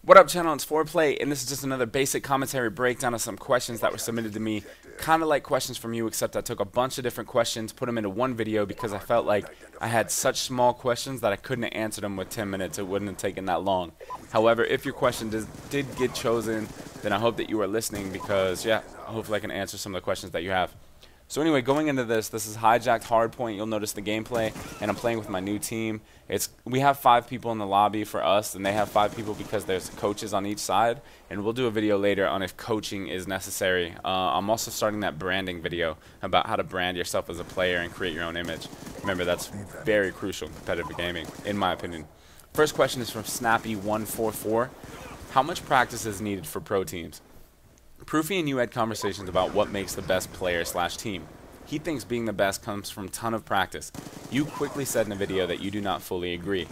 What up, channel? It's Foreplayy, and this is just another basic commentary breakdown of some questions that were submitted to me. Kind of like questions from you, except I took a bunch of different questions, put them into one video because I felt like I had such small questions that I couldn't answer them with 10 minutes. It wouldn't have taken that long. However, if your question did get chosen, then I hope that you are listening because, yeah, hopefully I can answer some of the questions that you have. So anyway, going into this is Hijacked Hardpoint. You'll notice the gameplay, and I'm playing with my new team. We have 5 people in the lobby for us, and they have 5 people because there's coaches on each side, and we'll do a video later on if coaching is necessary. I'm also starting that branding video about how to brand yourself as a player and create your own image. Remember, that's very crucial in competitive gaming, in my opinion. First question is from Snappy144. How much practice is needed for pro teams? Proofy and you had conversations about what makes the best player/team. He thinks being the best comes from a ton of practice. You quickly said in a video that you do not fully agree.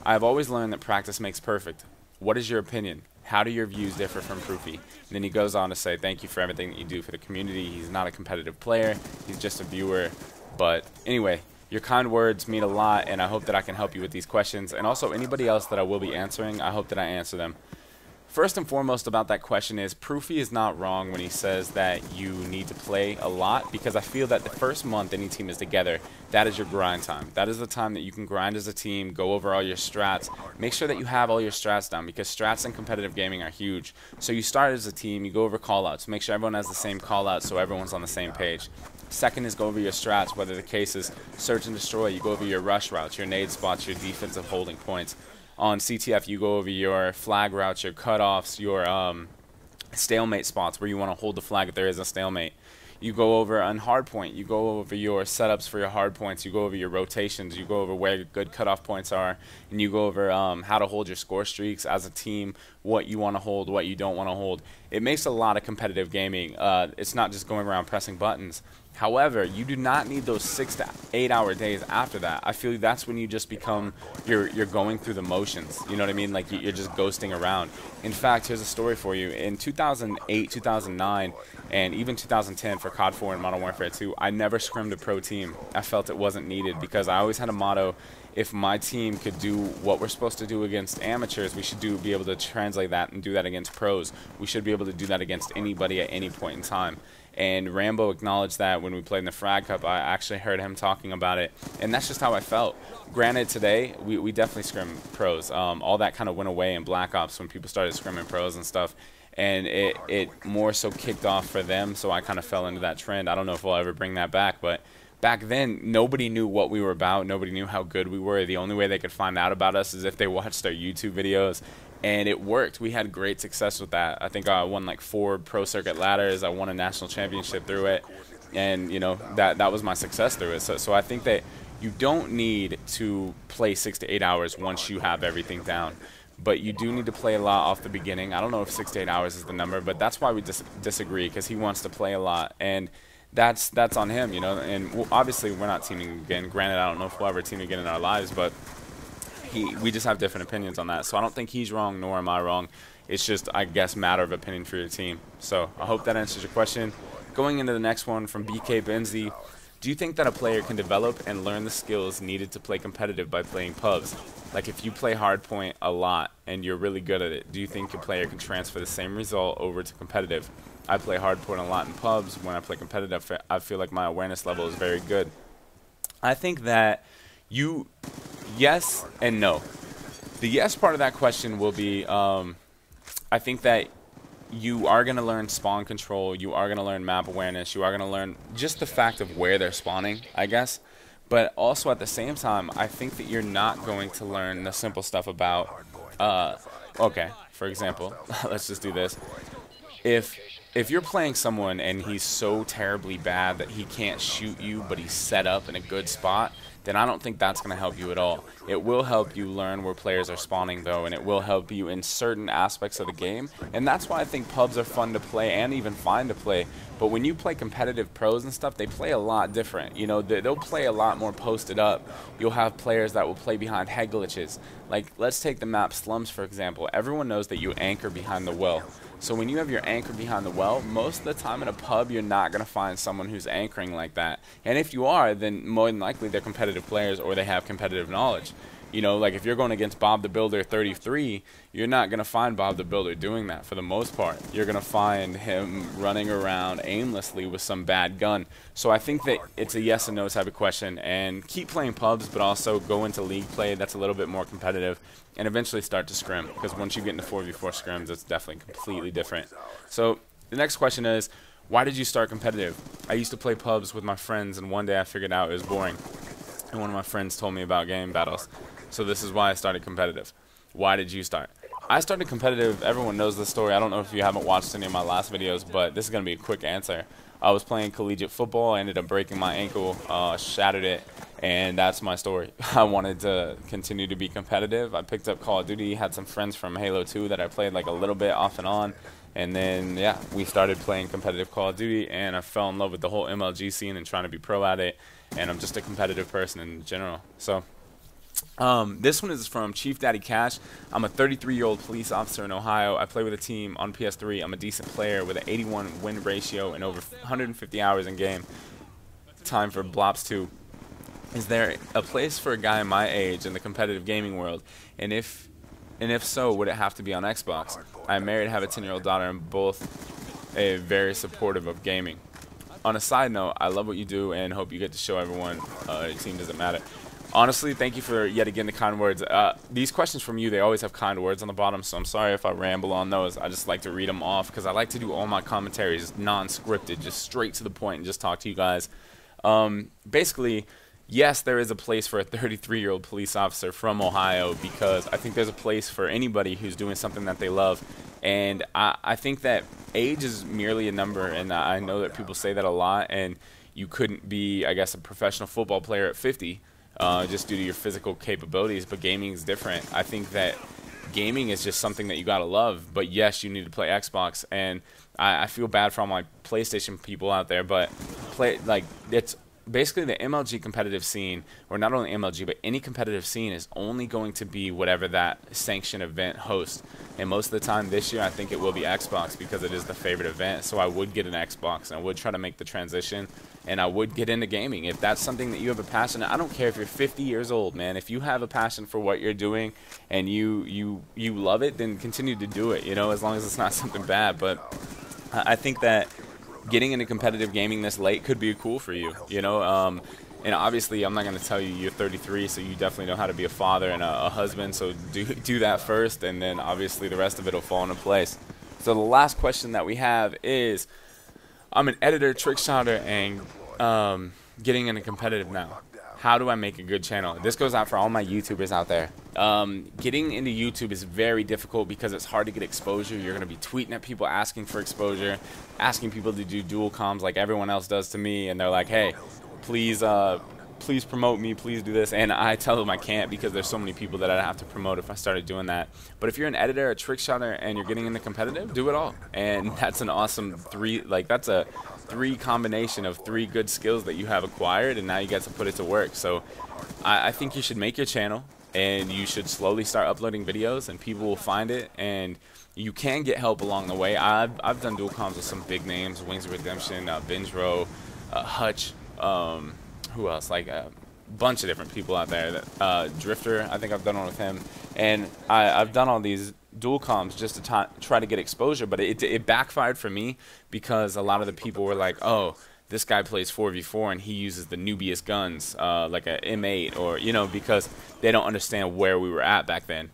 I have always learned that practice makes perfect. What is your opinion? How do your views differ from Proofy? And then he goes on to say, thank you for everything that you do for the community. He's not a competitive player. He's just a viewer. But anyway, your kind words mean a lot, and I hope that I can help you with these questions. And also anybody else that I will be answering, I hope that I answer them. First and foremost about that question is Proofy is not wrong when he says that you need to play a lot, because I feel that the first month any team is together, that is your grind time. That is the time that you can grind as a team, go over all your strats, make sure that you have all your strats down, because strats in competitive gaming are huge. So you start as a team, you go over callouts, make sure everyone has the same callouts so everyone's on the same page. Second is go over your strats, whether the case is search and destroy, you go over your rush routes, your nade spots, your defensive holding points. On CTF, you go over your flag routes, your cutoffs, your stalemate spots where you want to hold the flag if there is a stalemate. You go over on Hardpoint, you go over your setups for your hardpoints, you go over your rotations, you go over where good cutoff points are, and you go over how to hold your score streaks as a team, what you want to hold, what you don't want to hold. It makes a lot of competitive gaming. It's not just going around pressing buttons. However, you do not need those 6 to 8 hour days after that. I feel that's when you just become, you're going through the motions. You know what I mean? Like you're just ghosting around. In fact, here's a story for you. In 2008, 2009, and even 2010 for COD 4 and Modern Warfare 2, I never scrimmed a pro team. I felt it wasn't needed because I always had a motto, if my team could do what we're supposed to do against amateurs, we should be able to translate that and do that against pros. We should be able to do that against anybody at any point in time. And Rambo acknowledged that when we played in the Frag Cup. I actually heard him talking about it, and that's just how I felt. Granted, today we definitely scrim pros. All that kind of went away in Black Ops when people started scrimming pros and stuff, and it more so kicked off for them, so I kind of fell into that trend. I don't know if we'll ever bring that back, but back then nobody knew what we were about. Nobody knew how good we were. The only way they could find out about us is if they watched our YouTube videos. And it worked. We had great success with that. I think I won like 4 pro circuit ladders. I won a national championship through it, and you know that was my success through it. So I think that you don't need to play 6 to 8 hours once you have everything down, but you do need to play a lot off the beginning. I don't know if 6 to 8 hours is the number, but that's why we disagree, because he wants to play a lot, and that's on him, you know. And obviously we're not teaming again. Granted, I don't know if we'll ever team again in our lives, but we just have different opinions on that. So I don't think he's wrong, nor am I wrong. It's just, I guess, matter of opinion for your team. So I hope that answers your question. Going into the next one from BK Benzi, do you think that a player can develop and learn the skills needed to play competitive by playing pubs? Like if you play Hardpoint a lot and you're really good at it, do you think a player can transfer the same result over to competitive? I play Hardpoint a lot in pubs. When I play competitive, I feel like my awareness level is very good. I think that yes and no. The yes part of that question will be, I think that you are going to learn spawn control, you are going to learn map awareness, you are going to learn just the fact of where they're spawning, I guess. But also at the same time, I think that you're not going to learn the simple stuff about, okay, for example, let's just do this. If you're playing someone and he's so terribly bad that he can't shoot you, but he's set up in a good spot, then I don't think that's going to help you at all. It will help you learn where players are spawning, though, and it will help you in certain aspects of the game. And that's why I think pubs are fun to play and even fine to play. But when you play competitive pros and stuff, they play a lot different. You know, they'll play a lot more posted up. You'll have players that will play behind head glitches. Like, let's take the map Slums, for example. Everyone knows that you anchor behind the well. So when you have your anchor behind the well, most of the time in a pub, you're not going to find someone who's anchoring like that. And if you are, then more than likely they're competitive players or they have competitive knowledge. You know, like if you're going against Bob the Builder 33, you're not going to find Bob the Builder doing that for the most part. You're going to find him running around aimlessly with some bad gun. So I think that it's a yes and no type of question, and keep playing pubs, but also go into league play that's a little bit more competitive, and eventually start to scrim, because once you get into 4v4 scrims, it's definitely completely different. So the next question is, why did you start competitive? I used to play pubs with my friends, and one day I figured out it was boring, and one of my friends told me about game battles. So this is why I started competitive. Why did you start? I started competitive. Everyone knows this story. I don't know if you haven't watched any of my last videos, but this is going to be a quick answer. I was playing collegiate football. I ended up breaking my ankle, shattered it, and that's my story. I wanted to continue to be competitive. I picked up Call of Duty, had some friends from Halo 2 that I played like a little bit off and on, and then, yeah, we started playing competitive Call of Duty, and I fell in love with the whole MLG scene and trying to be pro at it, and I'm just a competitive person in general. So this one is from Chief Daddy Cash. I'm a 33-year-old police officer in Ohio. I play with a team on PS3. I'm a decent player with an 81 win ratio and over 150 hours in game. Time for Blops 2. Is there a place for a guy my age in the competitive gaming world? And if so, would it have to be on Xbox? I'm married, have a 10-year-old daughter, and both very supportive of gaming. On a side note, I love what you do and hope you get to show everyone your team doesn't matter. Honestly, thank you for yet again the kind words. These questions from you, they always have kind words on the bottom, so I'm sorry if I ramble on those. I just like to read them off because I like to do all my commentaries non-scripted, just straight to the point and just talk to you guys. Basically, yes, there is a place for a 33-year-old police officer from Ohio, because I think there's a place for anybody who's doing something that they love. And I think that age is merely a number, and I know that people say that a lot, and you couldn't be, I guess, a professional football player at 50. Just due to your physical capabilities, but gaming is different. I think that gaming is just something that you gotta love, but yes, you need to play Xbox, and I feel bad for all my PlayStation people out there, but it's basically the MLG competitive scene, or not only MLG, but any competitive scene is only going to be whatever that sanctioned event hosts, and most of the time this year I think it will be Xbox because it is the favorite event, so I would get an Xbox, and I would try to make the transition, and I would get into gaming. If that's something that you have a passion, I don't care if you're 50 years old, man. If you have a passion for what you're doing and you love it, then continue to do it, you know, as long as it's not something bad. But I think that getting into competitive gaming this late could be cool for you, you know. And obviously, I'm not going to tell you you're 33, so you definitely know how to be a father and a husband, so do that first, and then obviously the rest of it will fall into place. So the last question that we have is, I'm an editor, trick shotter, and getting into competitive now. How do I make a good channel? This goes out for all my YouTubers out there. Getting into YouTube is very difficult because it's hard to get exposure. You're going to be tweeting at people asking for exposure, asking people to do dual comms like everyone else does to me, and they're like, hey, please promote me, please do this, and I tell them I can't because there's so many people that I'd have to promote if I started doing that. But if you're an editor, a trick shotter, and you're getting into competitive, do it all, and that's an awesome that's a three combination of 3 good skills that you have acquired, and now you get to put it to work. So I think you should make your channel, and you should slowly start uploading videos, and people will find it, and you can get help along the way. I've done dual comms with some big names, Wings of Redemption, Binge Row, Hutch, who else? Like a bunch of different people out there. That Drifter, I think I've done one with him, and I've done all these dual comms just to try to get exposure, but it backfired for me because a lot of the people were like, oh, this guy plays 4v4 and he uses the noobiest guns, like a M8, or, you know, because they don't understand where we were at back then.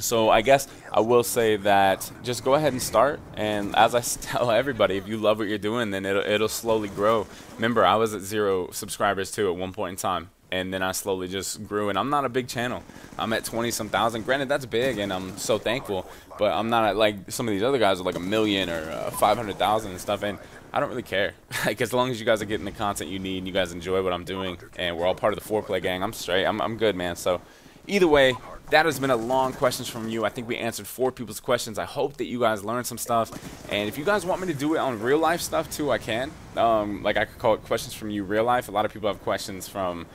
So I guess I will say that just go ahead and start, and as I tell everybody, if you love what you're doing, then it'll slowly grow. Remember, I was at 0 subscribers too at one point in time, and then I slowly just grew, and I'm not a big channel. I'm at 20-some thousand. Granted, that's big, and I'm so thankful, but I'm not at, like, some of these other guys with like 1 million or 500,000 and stuff, and I don't really care. Like, as long as you guys are getting the content you need and you guys enjoy what I'm doing, and we're all part of the Foreplay gang, I'm straight. I'm good, man. So either way, that has been a long questions from you. I think we answered 4 people's questions. I hope that you guys learned some stuff. And if you guys want me to do it on real life stuff too, I can. Like, I could call it questions from you real life. A lot of people have questions from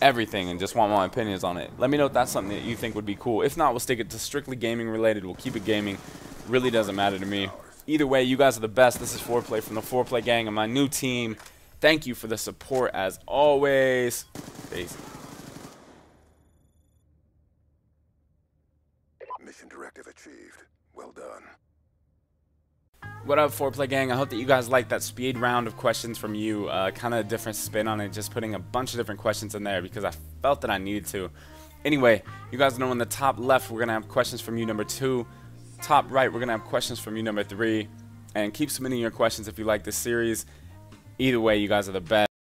everything and just want my opinions on it. Let me know if that's something that you think would be cool. If not, we'll stick it to strictly gaming related. We'll keep it gaming. Really doesn't matter to me. Either way, you guys are the best. This is Foreplay from the Foreplay gang and my new team. Thank you for the support as always. Peace. Objective achieved. Well done. What up, Foreplay Gang? I hope that you guys liked that speed round of questions from you. Kind of a different spin on it, just putting a bunch of different questions in there because I felt that I needed to. Anyway, you guys know in the top left we're going to have questions from you number 2. Top right we're going to have questions from you number 3. And keep submitting your questions if you like this series. Either way, you guys are the best.